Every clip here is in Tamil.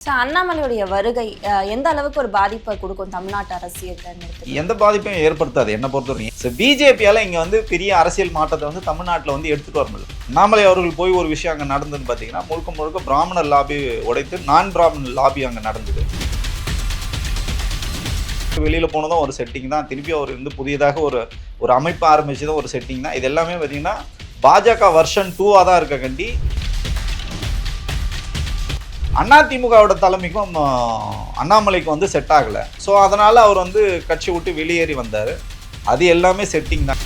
அண்ணாமலையுடைய வருகை எந்த அளவுக்கு ஒரு பாதிப்பை கொடுக்கும் தமிழ்நாட்டு அரசியல்? எந்த பாதிப்பையும் ஏற்படுத்தாது என்ன பொறுத்தவரைக்கும். பிஜேபியால இங்க பெரிய அரசியல் மாற்றத்தை தமிழ்நாட்டில் எடுத்துட்டு வர முடியல. அண்ணாமலை அவர்கள் போய் ஒரு விஷயம் அங்க நடந்ததுன்னு பாத்தீங்கன்னா முழுக்க முழுக்க பிராமணர் லாபி உடைத்து நான் பிராமணர் லாபி அங்க நடந்தது. வெளியில போனதும் ஒரு செட்டிங் தான், திருப்பி அவர் புதியதாக ஒரு அமைப்பு ஆரம்பிச்சதும் ஒரு செட்டிங் தான். இது எல்லாமே பாத்தீங்கன்னா பாஜக வெர்ஷன் 2 தான் இருக்க கண்டி அதிமுகவோட தலைமைக்கும் அண்ணாமலைக்கு செட் ஆகலை. ஸோ அதனால் அவர் கட்சி விட்டு வெளியேறி வந்தார். அது எல்லாமே செட்டிங் தான்.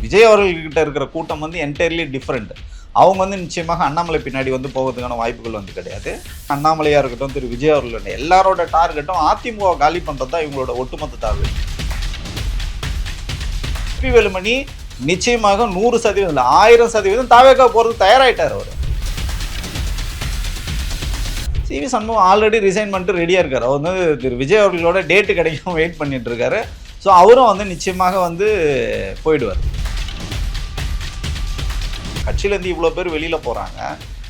விஜய் அவர்கள்கிட்ட இருக்கிற கூட்டம் என்டையர்லி டிஃப்ரெண்ட். அவங்க நிச்சயமாக அண்ணாமலை பின்னாடி போகிறதுக்கான வாய்ப்புகள் கிடையாது. அண்ணாமலையாக இருக்கட்டும், திரு விஜய் அவர்கள் எல்லாரோட டார்கெட்டும் அதிமுக காலி பண்ணுறது தான் இவங்களோட ஒட்டுமொத்த டார்கெட். வேலுமணி நிச்சயமாக 100% இல்லை 1000% தாவேக்கா போகிறதுக்கு தயாராகிட்டார். அவர் சிவி சண்முகம் ஆல்ரெடி ரிசைன் பண்ணிட்டு ரெடியாக இருக்கார். அவர் திரு விஜய் அவர்களோட டேட்டு கிடைக்கும் வெயிட் பண்ணிட்டு இருக்காரு. ஸோ அவரும் நிச்சயமாக போயிடுவார். கட்சியிலேருந்து இவ்வளோ பேர் வெளியில் போகிறாங்க.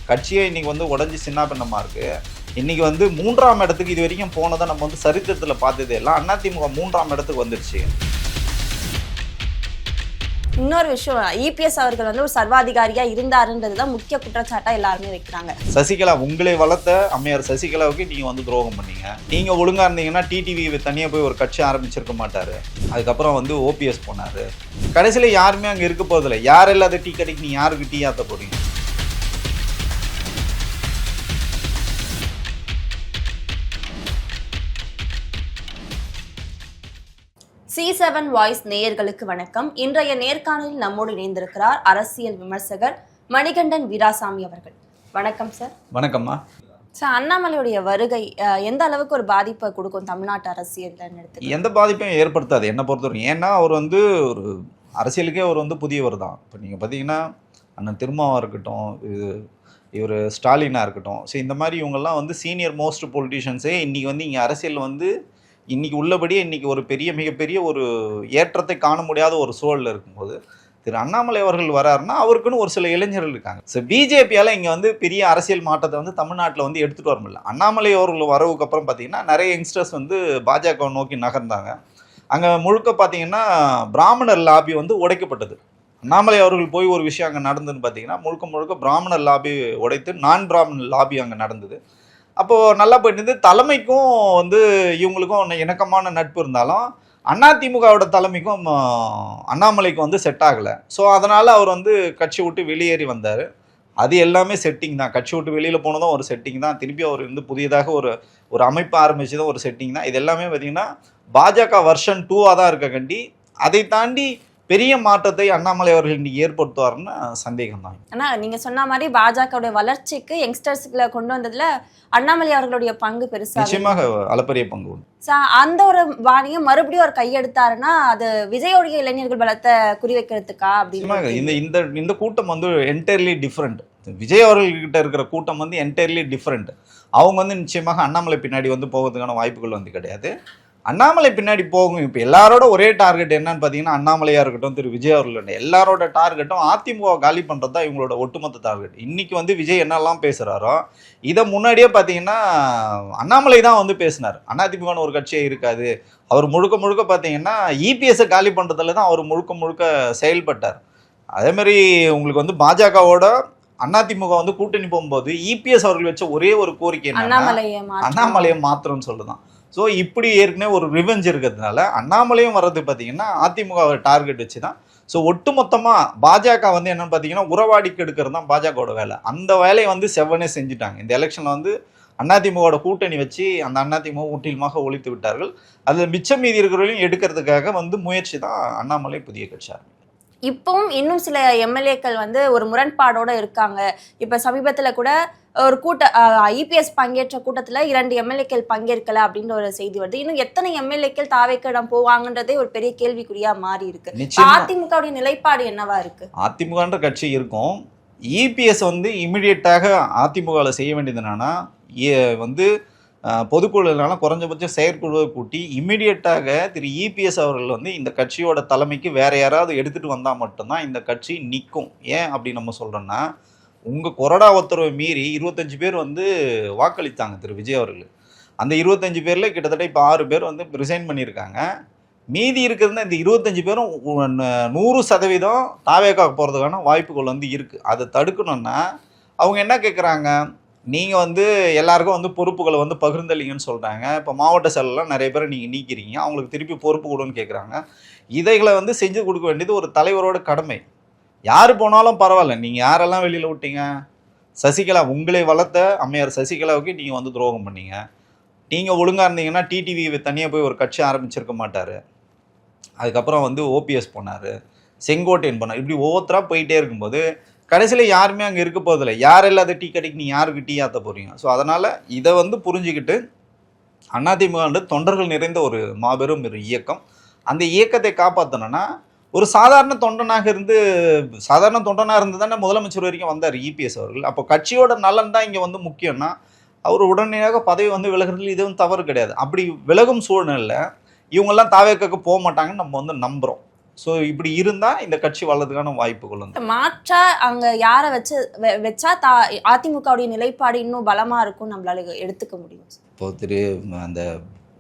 கட்சியை இன்றைக்கி உடஞ்சி சின்ன பின்னமாக இருக்குது. இன்றைக்கி 3ஆம் இடத்துக்கு இது வரைக்கும் போனதை நம்ம சரித்திரத்தில் பார்த்ததே இல்லை. அதிமுக 3ஆம் இடத்துக்கு வந்துருச்சு. இன்னொரு விஷயம், இபிஎஸ் அவர்கள் ஒரு சர்வாதிகாரியா இருந்தாருன்றது தான் முக்கிய குற்றச்சாட்டா எல்லாருமே வைக்கிறாங்க. சசிகலா உங்களை வளர்த்த அம்மையார் சசிகலாவுக்கு நீங்க துரோகம் பண்ணீங்க. நீங்க ஒழுங்கா இருந்தீங்கன்னா டிடிவி தனியா போய் ஒரு கட்சி ஆரம்பிச்சிருக்க மாட்டாரு. அதுக்கப்புறம் ஓபிஎஸ் போனாரு. கடைசியில யாருமே அங்க இருக்க போதில்லை. யார் இல்லாத டீ கடைக்கு நீ யாருக்கு டீ ஆத்த போறீங்க? C7 வாய்ஸ் நேயர்களுக்கு வணக்கம். இன்றைய நேர்காணலில் நம்மோடு இணைந்திருக்கிறார் அரசியல் விமர்சகர் மணிகண்டன் வீராசாமி அவர்கள். வணக்கம் சார். வணக்கம்மா. அண்ணாமலையுடைய வருகை எந்த அளவுக்கு ஒரு பாதிப்பை கொடுக்கும் தமிழ்நாட்டு அரசியல்? எந்த பாதிப்பையும் ஏற்படுத்தாது என்ன பொறுத்தவரைக்கும். ஏன்னா அவர் ஒரு அரசியலுக்கே அவர் புதியவர் தான். இப்போ நீங்கள் பார்த்தீங்கன்னா அண்ணன் திருமாவா இருக்கட்டும், இவர் ஸ்டாலினாக இருக்கட்டும், ஸோ இந்த மாதிரி இவங்கெல்லாம் சீனியர் மோஸ்ட் பொலிட்டீஷியன்ஸே இன்றைக்கி இங்கே அரசியல் இன்றைக்கி உள்ளபடியே இன்றைக்கி ஒரு மிகப்பெரிய ஒரு ஏற்றத்தை காண முடியாத ஒரு சூழலில் இருக்கும்போது திரு அண்ணாமலை அவர்கள் வராருன்னா அவருக்குன்னு ஒரு சில இளைஞர்கள் இருக்காங்க. ஸோ பிஜேபியால் இங்கே பெரிய அரசியல் மாற்றத்தை தமிழ்நாட்டில் எடுத்துகிட்டு வர முடியல. அண்ணாமலை அவர்கள் வரவுக்கு அப்புறம் பார்த்திங்கன்னா நிறைய யங்ஸ்டர்ஸ் பாஜகவை நோக்கி நகர்ந்தாங்க. அங்கே முழுக்க பார்த்திங்கன்னா பிராமணர் லாபி உடைக்கப்பட்டது. அண்ணாமலை அவர்கள் போய் ஒரு விஷயம் அங்கே நடந்ததுன்னு பார்த்திங்கன்னா முழுக்க முழுக்க பிராமணர் லாபி உடைத்து நான் பிராமணர் லாபி அங்கே நடந்தது. அப்போது நல்லா போயிட்டு தலைமைக்கும் இவங்களுக்கும் இணக்கமான நட்பு இருந்தாலும் அதிமுகவோட தலைமைக்கும் அண்ணாமலைக்கு செட் ஆகலை. ஸோ அதனால் அவர் கட்சி விட்டு வெளியேறி வந்தார். அது எல்லாமே செட்டிங் தான். கட்சி விட்டு வெளியில் போனதும் ஒரு செட்டிங் தான். திருப்பி அவர் புதியதாக ஒரு அமைப்பு ஆரம்பிச்சதும் ஒரு செட்டிங் தான். இது எல்லாமே பார்த்திங்கன்னா பாஜக வெர்ஷன் 2 தான் இருக்க கண்டி அதை தாண்டி பெரிய மாற்றத்தை அண்ணாமலை அவர்கள் இன்னைக்கு ஏற்படுத்துவார்னு சந்தேகம் தான். ஆனால் நீங்கள் சொன்ன மாதிரி பாஜகவுடைய வளர்ச்சிக்கு யங்ஸ்டர்ஸ்களை கொண்டு வந்ததில் அண்ணாமலை அவர்களுடைய பங்கு பெருசாக நிச்சயமாக அளப்பரிய பங்கு உண்டு. அந்த ஒரு வாணியம் மறுபடியும் ஒரு கையெடுத்தாருன்னா அது விஜயோடைய இளைஞர்கள் பலத்தை குறிவைக்கிறதுக்கா அப்படின்னு இந்த கூட்டம் என்டையர்லி டிஃப்ரெண்ட். விஜய் அவர்கள்கிட்ட இருக்கிற கூட்டம் என்டையர்லி டிஃப்ரெண்ட். அவங்க நிச்சயமாக அண்ணாமலை பின்னாடி போகிறதுக்கான வாய்ப்புகள் கிடையாது. அண்ணாமலை பின்னாடி போகும். இப்போ எல்லாரோட ஒரே டார்கெட் என்னன்னு பார்த்தீங்கன்னா அண்ணாமலையாக இருக்கட்டும், திரு விஜய் அவர்கள் எல்லாரோட டார்கெட்டும் அதிமுக காலி பண்ணுறது தான் இவங்களோட ஒட்டுமொத்த டார்கெட். இன்றைக்கி விஜய் என்னெல்லாம் பேசுகிறாரோ இதை முன்னாடியே பார்த்தீங்கன்னா அண்ணாமலை தான் பேசினார். அதிமுகன்னு ஒரு கட்சியே இருக்காது. அவர் முழுக்க முழுக்க பார்த்தீங்கன்னா இபிஎஸ்ஸை காலி பண்ணுறதுல தான் அவர் முழுக்க செயல்பட்டார். அதேமாதிரி உங்களுக்கு பாஜகவோட அதிமுக கூட்டணி போகும்போது இபிஎஸ் அவர்கள் வச்ச ஒரே ஒரு கோரிக்கை என்னன்னா அண்ணாமலையை மாத்திரம்னு சொல்லுதான். ஸோ இப்படி ஏற்கனவே ஒரு ரிவெஞ்ச் இருக்கிறதுனால அண்ணாமலையும் வர்றது பார்த்தீங்கன்னா அதிமுகவை டார்கெட் வச்சு தான். ஸோ ஒட்டுமொத்தமாக பாஜக என்னென்னு பார்த்தீங்கன்னா உறவாடிக்கு எடுக்கிறது தான் பாஜகவோட வேலை. அந்த வேலையை செவ்வனே செஞ்சுட்டாங்க. இந்த எலெக்ஷனில் அதிமுகவோட கூட்டணி வச்சு அந்த அதிமுக முற்றிலுமாக ஒழித்து விட்டார்கள். அதில் மிச்சம் மீதி இருக்கிறவர்களையும் எடுக்கிறதுக்காக முயற்சி தான் அண்ணாமலை புதிய கட்சி ஆரம்பிக்கும். இப்பவும் இன்னும் சில எம்எல்ஏக்கள் ஒரு முரண்பாடோட இருக்காங்க. இப்போ சமீபத்தில் கூட ஒரு இபிஎஸ் பங்கேற்ற கூட்டத்தில் 2 எம்எல்ஏக்கள் பங்கேற்கல அப்படின்ற ஒரு செய்தி வருது. இன்னும் எத்தனை எம்எல்ஏக்கள் தாவேக்கிடம் போவாங்கன்றதே ஒரு பெரிய கேள்விக்குறியா மாறி இருக்கு. அதிமுகவுடைய நிலைப்பாடு என்னவா இருக்கு? அதிமுகன்ற கட்சி இருக்கும். இபிஎஸ் இமிடியேட்டாக அதிமுகவில் செய்ய வேண்டியது என்னன்னா பொதுக்குழுனால குறைஞ்சபட்சம் செயற்குழுவை கூட்டி இம்மிடியட்டாக திரு இபிஎஸ் அவர்கள் இந்த கட்சியோட தலைமைக்கு வேற யாராவது எடுத்துகிட்டு வந்தால் மட்டும்தான் இந்த கட்சி நிற்கும். ஏன் அப்படி நம்ம சொல்கிறோன்னா உங்கள் கொறடா உத்தரவை மீறி 25 பேர் வந்து வாக்களித்தாங்க திரு விஜய் அவர்கள். அந்த 25 பேரில் கிட்டத்தட்ட இப்போ 6 பேர் வந்து ரிசைன் பண்ணியிருக்காங்க. மீதி இருக்கிறது இந்த 25 பேரும் 100% தாவேகா போகிறதுக்கான வாய்ப்புகள் வந்து இருக்குது. அதை தடுக்கணும்னா அவங்க என்ன கேட்குறாங்க, நீங்கள் வந்து எல்லாருக்கும் வந்து பொறுப்புகளை வந்து பகிர்ந்தளிங்கன்னு சொல்கிறாங்க. இப்போ மாவட்ட செயலெலாம் நிறைய பேரை நீங்கள் நீக்கிறீங்க, அவங்களுக்கு திருப்பி பொறுப்பு கொடுன்னு கேட்குறாங்க. இதைகளை வந்து செஞ்சு கொடுக்க வேண்டியது ஒரு தலைவரோட கடமை. யார் போனாலும் பரவாயில்ல, நீங்கள் யாரெல்லாம் வெளியில் விட்டீங்க? சசிகலா, உங்களை வளர்த்த அம்மையார் சசிகலாவுக்கு நீங்கள் வந்து துரோகம் பண்ணீங்க. நீங்கள் ஒழுங்காக இருந்தீங்கன்னா டிடிவி தனியாக போய் ஒரு கட்சி ஆரம்பிச்சிருக்க மாட்டார். அதுக்கப்புறம் வந்து ஓபிஎஸ் போனார், செங்கோட்டையன் போனார். இப்படி ஒவ்வொருத்தராக போயிட்டே இருக்கும்போது கடைசியில் யாருமே அங்கே இருக்க போகிறதில்ல. யார் இல்லாத டீ கடைக்கு நீ யாருக்கு டீ ஆற்ற போகிறீங்க? ஸோ அதனால் இதை வந்து புரிஞ்சுக்கிட்டு அதிமுக தொண்டர்கள் நிறைந்த ஒரு மாபெரும் ஒரு இயக்கம். அந்த இயக்கத்தை காப்பாற்றணும்னா ஒரு சாதாரண தொண்டனாக இருந்து தானே முதலமைச்சர் வரைக்கும் வந்தார் இபிஎஸ் அவர்கள். அப்போ கட்சியோட நலன் தான் இங்கே வந்து முக்கியம்னா அவர் உடனடியாக பதவி வந்து விலகிறதுல இதுவும் தவறு கிடையாது. அப்படி விலகும் சூழ்நிலை இவங்கெல்லாம் தாவேக்காக்கு போக மாட்டாங்கன்னு நம்ம வந்து நம்புகிறோம். ஸோ இப்படி இருந்தால் இந்த கட்சி வளர்றதுக்கான வாய்ப்புகள் வந்து மாற்றா அங்கே யாரை வச்சா அதிமுகவுடைய நிலைப்பாடு இன்னும் பலமாக இருக்கும் நம்மளால எடுத்துக்க முடியும். இப்போ அந்த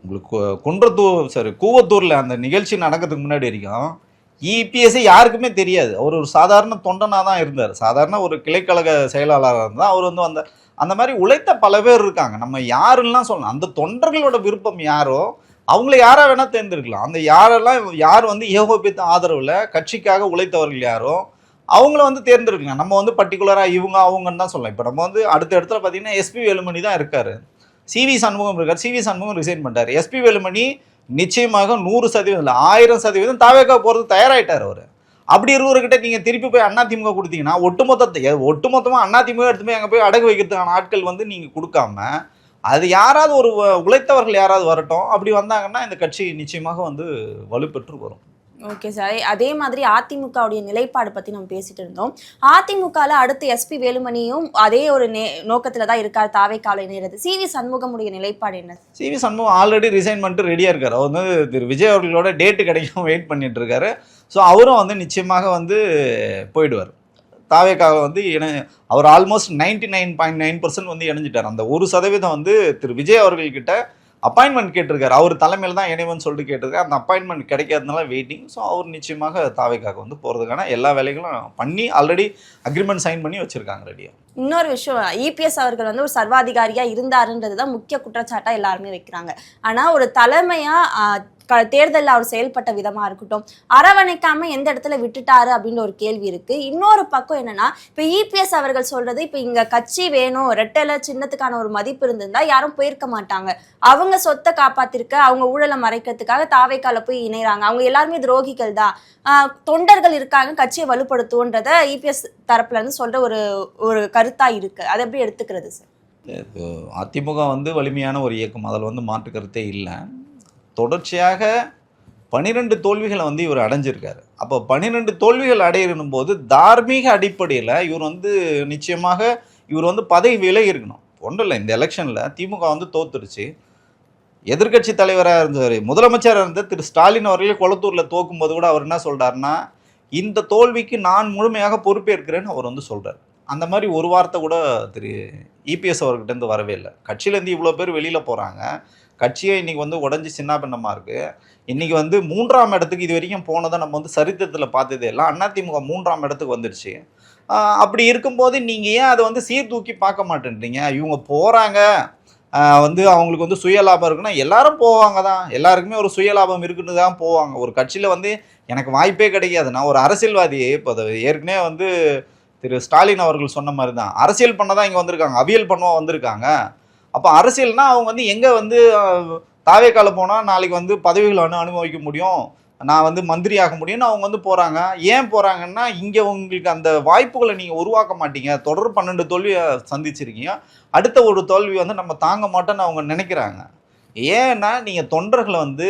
உங்களுக்கு கூவத்தூரில் அந்த நிகழ்ச்சி நடக்கிறதுக்கு முன்னாடி வரைக்கும் இபிஎஸ்ஸே யாருக்குமே தெரியாது. அவர் ஒரு சாதாரண தொண்டனாக தான் இருந்தார். சாதாரண ஒரு கிளைக்கழக செயலாளராக இருந்தால் அவர் வந்து அந்த மாதிரி உழைத்த பல பேர் இருக்காங்க. நம்ம யாருலாம் சொல்லலாம், அந்த தொண்டர்களோட விருப்பம் யாரோ அவங்கள யாராக வேணால் தேர்ந்தெடுக்கலாம். அந்த யார் வந்து ஏகோபித்த ஆதரவில் கட்சிக்காக உழைத்தவர்கள் யாரோ அவங்கள வந்து தேர்ந்தெடுக்கலாம். நம்ம வந்து பர்டிகுலராக இவங்க அவங்கன்னு தான் சொல்லலாம். இப்போ நம்ம வந்து அடுத்த இடத்துல பார்த்தீங்கன்னா எஸ்பி வேலுமணி தான் இருக்கார், சிவி சண்முகம் இருக்கார். சிவி சண்முகம் ரிசைன் பண்ணிட்டார். எஸ்பி வேலுமணி நிச்சயமாக 100% இல்லை 1000% தாவேக்கா போகிறது தயாராகிட்டார் அவர். அப்படி இருக்கிறவர்கிட்ட நீங்கள் திருப்பி போய் அதிமுக கொடுத்தீங்கன்னா ஒட்டுமொத்தமாக அதிமுக எடுத்து போய் அங்கே போய் அடகு வைக்கிறதுக்கான ஆட்கள் வந்து நீங்கள் கொடுக்காம அது யாராவது ஒரு உழைத்தவர்கள் யாராவது வரட்டும். அப்படி வந்தாங்கன்னா இந்த கட்சி நிச்சயமாக வந்து வலுப்பெற்று வரும். ஓகே சார், அதே மாதிரி அதிமுகவுடைய நிலைப்பாடு பற்றி நம்ம பேசிட்டு இருந்தோம். அதிமுகவில் அடுத்து எஸ்பி வேலுமணியும் அதே ஒரு நோக்கத்தில் தான் இருக்கார், தாவேக்கால இணைகிறது. சிவி சண்முகமுடைய நிலைப்பாடு என்ன? சிவி சண்முகம் ஆல்ரெடி ரிசைன் பண்ணிட்டு ரெடியாக இருக்கார். அவர் வந்து திரு விஜய் அவர்களோட டேட்டு கிடைக்கும் வெயிட் பண்ணிட்டு இருக்காரு. ஸோ அவரும் வந்து நிச்சயமாக வந்து போயிடுவார் தாவேக்காக வந்து. அவர் ஆல்மோஸ்ட் 99.9% வந்து இணைஞ்சிட்டார். அந்த 1% வந்து திரு விஜய் அவர்கள்கிட்ட அப்பாயின்மெண்ட் கேட்டிருக்காரு. அவர் தலைமையில் தான் இணைவன்னு சொல்லிட்டு கேட்டிருக்காரு. அந்த அப்பாயின்மெண்ட் கிடைக்காதனால வெயிட்டிங். ஸோ அவர் நிச்சயமாக தாவேக்காக வந்து போகிறதுக்கான எல்லா வேலைகளும் பண்ணி ஆல்ரெடி அக்ரிமெண்ட் சைன் பண்ணி வச்சுருக்காங்க ரெடியாக. இன்னொரு விஷயம், இபிஎஸ் அவர்கள் வந்து ஒரு சர்வாதிகாரியாக இருந்தாருன்றது தான் முக்கிய குற்றச்சாட்டாக எல்லாருமே வைக்கிறாங்க. ஆனால் ஒரு தலைமையாக தேர்தலில் அவர் செயல்பட்ட விதமாக இருக்கட்டும், அரவணைக்காம எந்த இடத்துல விட்டுட்டாரு அப்படின்னு ஒரு கேள்வி இருக்கு. இன்னொரு பக்கம் என்னன்னா, இப்போ இபிஎஸ் அவர்கள் சொல்றது, இப்போ இங்க கட்சி வேணும், ரெட்டலை சின்னத்துக்கான ஒரு மதிப்பு இருந்திருந்தா யாரும் போயிருக்க மாட்டாங்க. அவங்க சொத்தை காப்பாத்திருக்க, அவங்க ஊழலை மறைக்கிறதுக்காக தாவேக்கால போய் இணைறாங்க. அவங்க எல்லாருமே துரோகிகள் தான், தொண்டர்கள் இருக்காங்க, கட்சியை வலுப்படுத்துவோன்றத இபிஎஸ் தரப்புல இருந்து சொல்ற ஒரு கருத்தா இருக்கு. அதை எப்படி எடுத்துக்கிறது சார்? அதிமுக வந்து வலிமையான ஒரு இயக்கம், அதில் வந்து மாற்று கருத்தே இல்லை. தொடர்ச்சியாக 12 தோல்விகளை வந்து இவர் அடைஞ்சிருக்காரு. அப்போ 12 தோல்விகள் அடையணும் போது தார்மீக அடிப்படையில் இவர் வந்து நிச்சயமாக இவர் வந்து பதவி விலகி இருக்கணும். ஒன்றும் இல்லை, இந்த எலெக்ஷனில் திமுக வந்து தோத்துருச்சு. எதிர்கட்சி தலைவராக இருந்தார், முதலமைச்சராக இருந்த திரு ஸ்டாலின் அவர்களே கொளத்தூரில் தோக்கும்போது கூட அவர் என்ன சொல்கிறாருன்னா, இந்த தோல்விக்கு நான் முழுமையாக பொறுப்பேற்கிறேன்னு அவர் வந்து சொல்கிறார். அந்த மாதிரி ஒரு வார்த்தை கூட திரு இபிஎஸ் அவர்கிட்டேருந்து வரவே இல்லை. கட்சியிலேருந்து இவ்வளோ பேர் வெளியில் போகிறாங்க, கட்சியை இன்றைக்கி வந்து உடஞ்சி சின்ன பின்னமாக இருக்குது. இன்றைக்கி வந்து 3ஆம் இடத்துக்கு இது வரைக்கும் போனதை நம்ம வந்து சரித்திரத்தில் பார்த்ததே இல்லை. அதிமுக 3ஆம் இடத்துக்கு வந்துடுச்சு. அப்படி இருக்கும்போது நீங்கள் ஏன் அதை வந்து சீர்தூக்கி பார்க்க மாட்டேன்றீங்க? இவங்க போகிறாங்க, வந்து அவங்களுக்கு வந்து சுயலாபம் இருக்குன்னா எல்லாரும் போவாங்க தான், எல்லாருக்குமே ஒரு சுயலாபம் இருக்குன்னு தான் போவாங்க. ஒரு கட்சியில் வந்து எனக்கு வாய்ப்பே கிடைக்காது, நான் ஒரு அரசியல்வாதி. இப்போ ஏற்கனவே வந்து திரு ஸ்டாலின் அவர்கள் சொன்ன மாதிரி தான், அரசியல் பண்ண தான் இங்கே வந்திருக்காங்க, அவியல் பண்ண வந்திருக்காங்க. அப்போ அரசியல்னா அவங்க வந்து எங்கே வந்து தாவேக்கால போனால் நாளைக்கு வந்து பதவிகளை அனுபவிக்க முடியும், நான் வந்து மந்திரி ஆக முடியும்னு அவங்க வந்து போகிறாங்க. ஏன் போகிறாங்கன்னா, இங்கே உங்களுக்கு அந்த வாய்ப்புகளை நீங்கள் உருவாக்க மாட்டீங்க. தொடர் 12 தோல்வியை சந்திச்சிருக்கீங்க, அடுத்த ஒரு தோல்வி வந்து நம்ம தாங்க மாட்டோன்னு அவங்க நினைக்கிறாங்க. ஏன்னா நீங்கள் தொண்டர்களை வந்து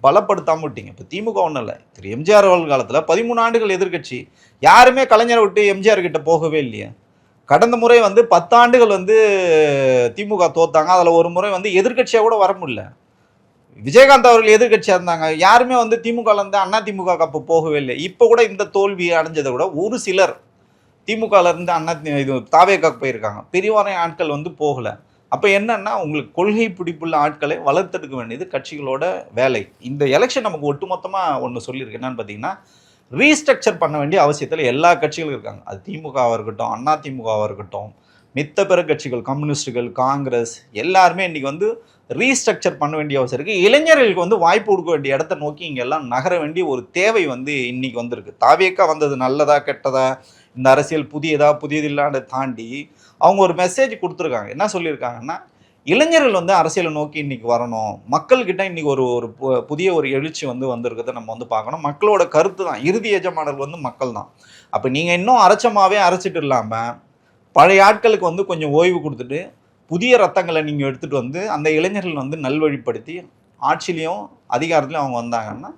பலப்படுத்தாமல் விட்டீங்க. இப்போ திமுக ஒன்றும் இல்லை, திரு எம்ஜிஆர் அவர்கள் காலத்தில் 13 ஆண்டுகள் எதிர்கட்சி, யாருமே கலைஞரை விட்டு எம்ஜிஆர் கிட்ட போகவே இல்லையே. கடந்த முறை வந்து 10 ஆண்டுகள் வந்து திமுக தோத்தாங்க, அதில் ஒரு முறை வந்து எதிர்கட்சியாக கூட வர முடியல. விஜயகாந்த் அவர்கள் எதிர்கட்சியாக இருந்தாங்க, யாருமே வந்து திமுகலேருந்து அதிமுக அப்போ போகவே இல்லை. இப்போ கூட இந்த தோல்வி அடைஞ்சதை விட ஒரு சிலர் திமுகல இருந்து இது தாவேக்காக்கு போயிருக்காங்க. பெரியவாரின் ஆட்கள் வந்து போகல. அப்போ என்னன்னா உங்களுக்கு கொள்கை பிடிப்புள்ள ஆட்களை வளர்த்தெடுக்க வேண்டியது கட்சிகளோட வேலை. இந்த எலெக்ஷன் நமக்கு ஒட்டுமொத்தமாக ஒன்று சொல்லியிருக்கு. என்னன்னு பார்த்தீங்கன்னா, ரீஸ்ட்ரக்சர் பண்ண வேண்டிய அவசியத்தில் எல்லா கட்சிகளும் இருக்காங்க. அது திமுகவாக இருக்கட்டும், அண்ணா திமுகவாக இருக்கட்டும், மித்த பிற கட்சிகள், கம்யூனிஸ்டுகள், காங்கிரஸ் எல்லாருமே இன்னைக்கு வந்து ரீஸ்ட்ரக்சர் பண்ண வேண்டிய அவசியம் இருக்குது. இளைஞர்களுக்கு வந்து வாய்ப்பு கொடுக்க வேண்டிய இடத்த நோக்கி இங்கே எல்லாம் நகர வேண்டிய ஒரு தேவை வந்து இன்னைக்கு வந்திருக்கு. தாவேக்கா வந்தது நல்லதா கெட்டதா, இந்த அரசியல் புதியதில்லாத தாண்டி அவங்க ஒரு மெசேஜ் கொடுத்துருக்காங்க. என்ன சொல்லியிருக்காங்கன்னா, இளைஞர்கள் வந்து அரசியலை நோக்கி இன்னைக்கு வரணும், மக்கள்கிட்ட இன்னைக்கு ஒரு ஒரு புதிய ஒரு எழுச்சி வந்து வந்திருக்கிறத நம்ம வந்து பார்க்கணும். மக்களோட கருத்து தான், இறுதி எஜமானர்கள் வந்து மக்கள் தான். அப்போ நீங்கள் இன்னும் அரைச்சமாகவே அரைச்சிட்டு இல்லாமல் பழைய ஆட்களுக்கு வந்து கொஞ்சம் ஓய்வு கொடுத்துட்டு புதிய ரத்தங்களை நீங்கள் எடுத்துகிட்டு வந்து அந்த இளைஞர்கள் வந்து நல்வழிப்படுத்தி ஆட்சியிலையும் அதிகாரத்துலையும் அவங்க வந்தாங்கன்னா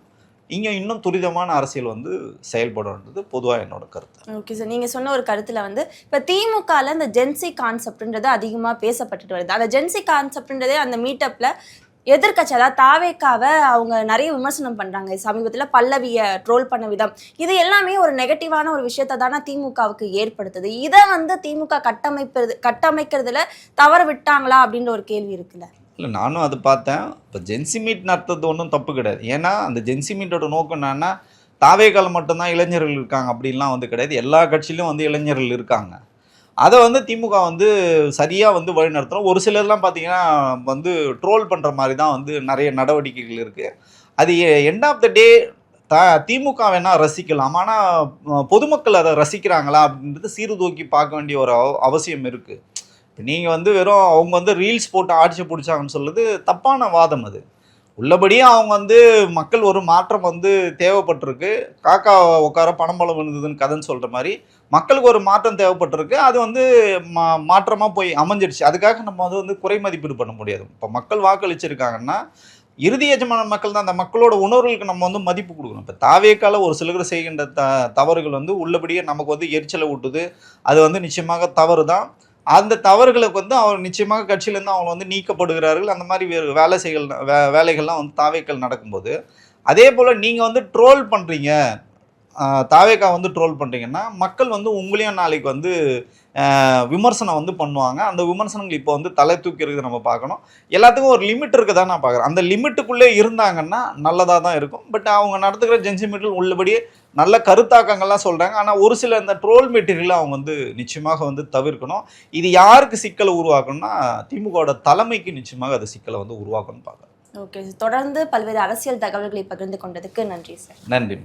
இங்கே இன்னும் துரிதமான அரசியல் வந்து செயல்படுன்றது பொதுவாக என்னோட கருத்து. ஓகே சார், நீங்கள் சொன்ன ஒரு கருத்தில் வந்து இப்போ திமுகவில் இந்த ஜென்சி கான்செப்ட்ன்றது அதிகமாக பேசப்பட்டுட்டு வருது. அந்த ஜென்சி கான்செப்ட்ன்றதே அந்த மீட்டப்பில் எதிர்கட்சி, அதாவது தாவேக்காவை அவங்க நிறைய விமர்சனம் பண்ணுறாங்க. சமீபத்தில் பல்லவியை ட்ரோல் பண்ண விதம், இது எல்லாமே ஒரு நெகட்டிவான ஒரு விஷயத்தை தானே திமுகவுக்கு ஏற்படுத்துது. இதை வந்து திமுக கட்டமைக்கிறதுல தவறு விட்டாங்களா அப்படின்ற ஒரு கேள்வி இருக்குல்ல. இல்லை, நானும் அது பார்த்தேன். இப்போ ஜென்சி மீட் நடத்துறது ஒன்றும் தப்பு கிடையாது. ஏன்னா அந்த ஜென்சி மீட்டோட நோக்கம் என்னன்னா, தாவேக்கால மட்டும்தான் இளைஞர்கள் இருக்காங்க அப்படின்லாம் வந்து கிடையாது. எல்லா கட்சியிலும் வந்து இளைஞர்கள் இருக்காங்க. அதை வந்து திமுக வந்து சரியாக வந்து வழி நடத்துகிறோம். ஒரு சிலர்லாம் பார்த்தீங்கன்னா வந்து ட்ரோல் பண்ணுற மாதிரி தான் வந்து நிறைய நடவடிக்கைகள் இருக்குது. அது எண்ட் ஆஃப் த டே திமுக வேணால் ரசிக்கலாம், ஆனால் பொதுமக்கள் அதை ரசிக்கிறாங்களா அப்படின்றது சீர்தூக்கி பார்க்க வேண்டிய ஒரு அவசியம் இருக்குது. இப்போ நீங்கள் வந்து வெறும் அவங்க வந்து ரீல்ஸ் போட்டு ஆட்சி பிடிச்சாங்கன்னு சொல்லுது தப்பான வாதம். அது உள்ளபடியே அவங்க வந்து மக்கள் ஒரு மாற்றம் வந்து தேவைப்பட்டிருக்கு. காக்கா உட்கார பணம்பழம் விழுந்ததுன்னு கதைன்னு சொல்கிற மாதிரி மக்களுக்கு ஒரு மாற்றம் தேவைப்பட்டிருக்கு. அது வந்து மாற்றமாக போய் அமைஞ்சிடுச்சு. அதுக்காக நம்ம வந்து குறை மதிப்பீடு பண்ண முடியாது. இப்போ மக்கள் வாக்களிச்சிருக்காங்கன்னா இறுதி எஜமான மக்கள் தான். அந்த மக்களோட உணர்வுகளுக்கு நம்ம வந்து மதிப்பு கொடுக்கணும். இப்போ தாவேக்கால ஒரு சிலர் செய்கின்ற தவறுகள் வந்து உள்ளபடியே நமக்கு வந்து எரிச்சலை ஊட்டுது. அது வந்து நிச்சயமாக தவறு தான். அந்த தவறுகளுக்கு வந்து அவர் நிச்சயமாக கட்சியிலேருந்து அவங்க வந்து நீக்கப்படுகிறார்கள். அந்த மாதிரி வேலைகள்லாம் வந்து தாவேக்கள் நடக்கும்போது அதே போல் நீங்கள் வந்து ட்ரோல் பண்ணுறீங்க, தாவேக்கா வந்து ட்ரோல் பண்ணுறீங்கன்னா மக்கள் வந்து உங்களையும் நாளைக்கு வந்து விமர்சனம் வந்து பண்ணுவாங்க. அந்த விமர்சனங்கள் இப்போ வந்து தலை தூக்கி இருக்குது நம்ம பார்க்கணும். எல்லாத்துக்கும் ஒரு லிமிட் இருக்குது தான் நான் பார்க்குறேன். அந்த லிமிட்டுக்குள்ளே இருந்தாங்கன்னா நல்லதாக தான் இருக்கும். பட் அவங்க நடத்துகிற ஜென்சி மீட்டில் உள்ளபடியே நல்ல கருத்தாக்கங்கள்லாம் சொல்கிறாங்க. ஆனால் ஒரு சில இந்த ட்ரோல் மெட்டீரியலை அவங்க வந்து நிச்சயமாக வந்து தவிர்க்கணும். இது யாருக்கு சிக்கலை உருவாக்கணும்னா திமுகவோட தலைமைக்கு நிச்சயமாக அது சிக்கலை வந்து உருவாக்கணும்னு பார்க்குறேன். ஓகே, தொடர்ந்து பல்வேறு அரசியல் தகவல்களை பகிர்ந்து கொண்டதுக்கு நன்றி சார். நன்றி.